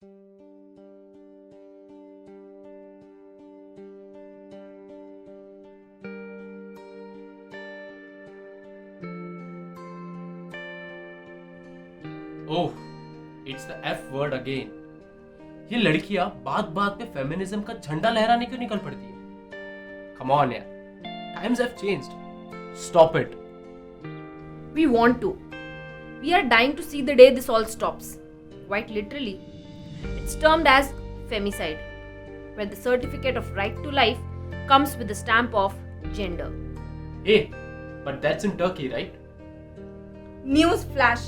Oh, it's the F word again. ये लड़कियां बात बात पे फेमिनिज्म का झंडा लहराने क्यों निकल पड़ती है? कम ऑन यार, times have changed, stop it. We want to. We are dying to see the day this all stops. Quite literally. It's termed as femicide, where the certificate of right to life comes with the stamp of gender. Hey, but that's in Turkey, right? News flash.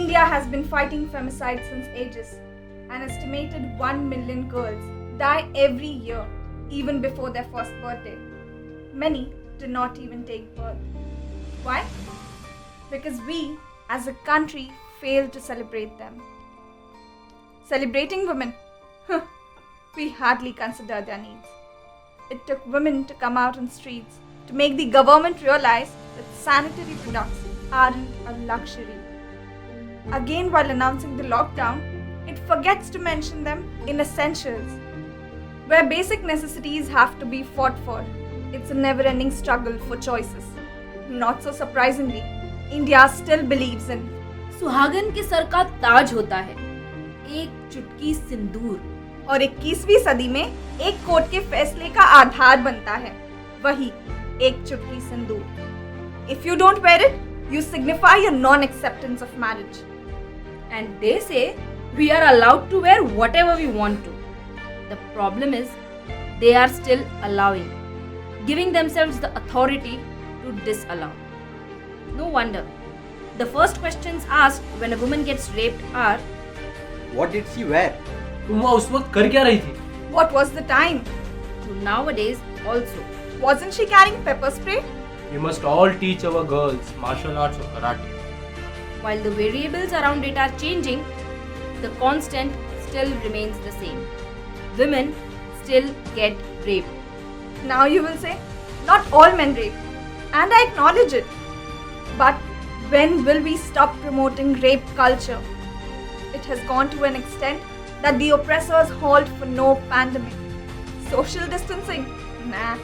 India has been fighting femicide since ages. An estimated 1 million girls die every year, even before their first birthday. Many do not even take birth. Why? Because we, as a country, fail to celebrate them. Celebrating women? We hardly consider their needs. It took women to come out on streets to make the government realize that sanitary products aren't a luxury. Again, while announcing the lockdown, it forgets to mention them in essentials, where basic necessities have to be fought for. It's a never-ending struggle for choices. Not so surprisingly, India still believes in सुहागन के sir का ताज होता है एक चुटकी सिंदूर, और 21वीं सदी में एक कोर्ट के फैसले का आधार बनता है वही एक चुटकी सिंदूर. If you don't wear it, you signify your non-acceptance of marriage. and they say we are allowed to wear whatever we want to. The problem is they are still allowing, giving themselves the authority to disallow. No wonder. The first questions asked when a woman gets raped are, What did she wear? तुम वहाँ उस वक्त कर क्या रही थी? What was the time? to nowadays also. Wasn't she carrying pepper spray? We must all teach our girls martial arts or karate. While the variables around it are changing, the constant still remains the same. Women still get raped. Now you will say, not all men rape. And I acknowledge it. But when will we stop promoting rape culture? It has gone to an extent that the oppressors halt for no pandemic. Social distancing? Nah.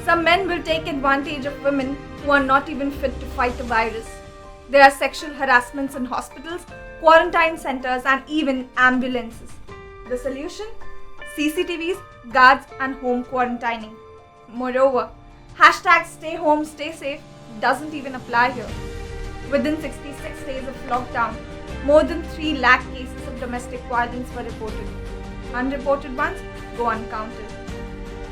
Some men will take advantage of women who are not even fit to fight the virus. There are sexual harassments in hospitals, quarantine centers, and even ambulances. The solution? CCTVs, guards, and home quarantining. Moreover, hashtag stay home, stay safe doesn't even apply here. Within 66 days of lockdown, more than 3 lakh cases of domestic violence were reported. Unreported ones go uncounted.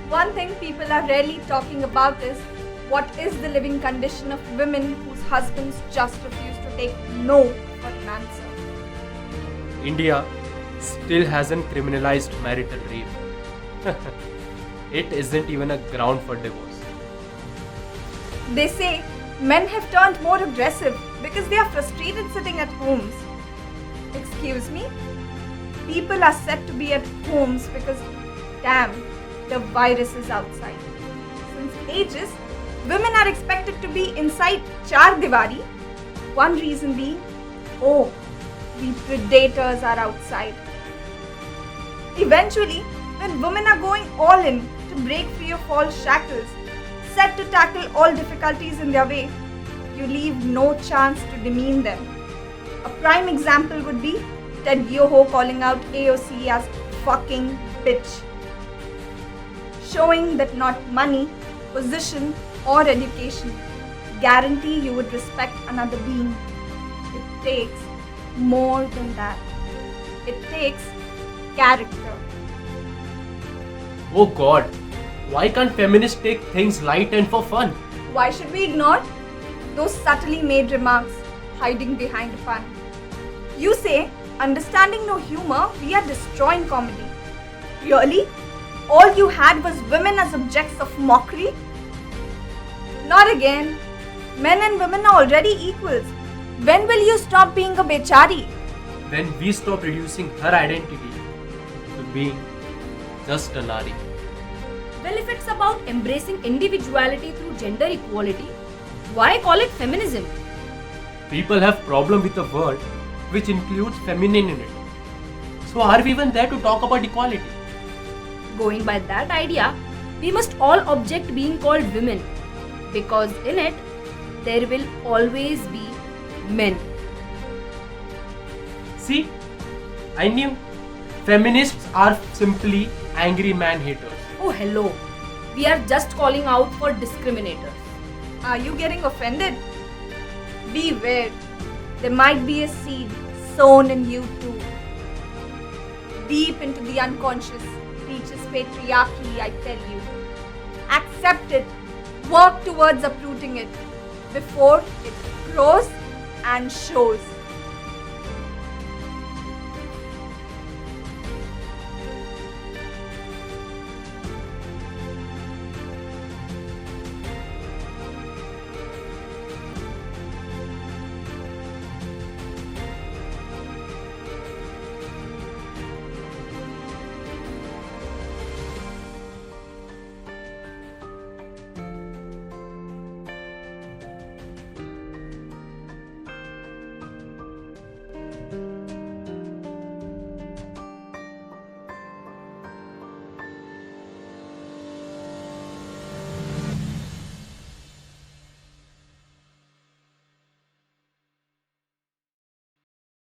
One thing people are rarely talking about is what is the living condition of women whose husbands just refuse to take no for an answer. India still hasn't criminalized marital rape. It isn't even a ground for divorce. They say men have turned more aggressive because they are frustrated sitting at homes. Excuse me? People are said to be at homes because, damn, the virus is outside. Since ages, women are expected to be inside Char Diwari. One reason being, oh, the predators are outside. Eventually, when women are going all in to break free of all shackles, set to tackle all difficulties in their way, you leave no chance to demean them. A prime example would be Ted Yoho calling out AOC as fucking bitch, showing that not money, position, or education guarantee you would respect another being. It takes more than that. It takes character. Oh God, why can't feminists take things light and for fun? Why should we ignore those subtly made remarks hiding behind a pun? You say, understanding no humor, we are destroying comedy. Really? All you had was women as objects of mockery? Not again. Men and women are already equals. When will you stop being a bechari? When we stop reducing her identity to being just a nari. Well, if it's about embracing individuality through gender equality, why call it feminism? People have problem with a word which includes feminine in it. So are we even there to talk about equality? Going by that idea, we must all object being called women because in it there will always be men. See, I knew. Feminists are simply angry man haters. Oh, hello. We are just calling out for discriminators. Are you getting offended? Beware. There might be a seed sown in you too. Deep into the unconscious reaches patriarchy, I tell you. Accept it. Work towards uprooting it before it grows and shows.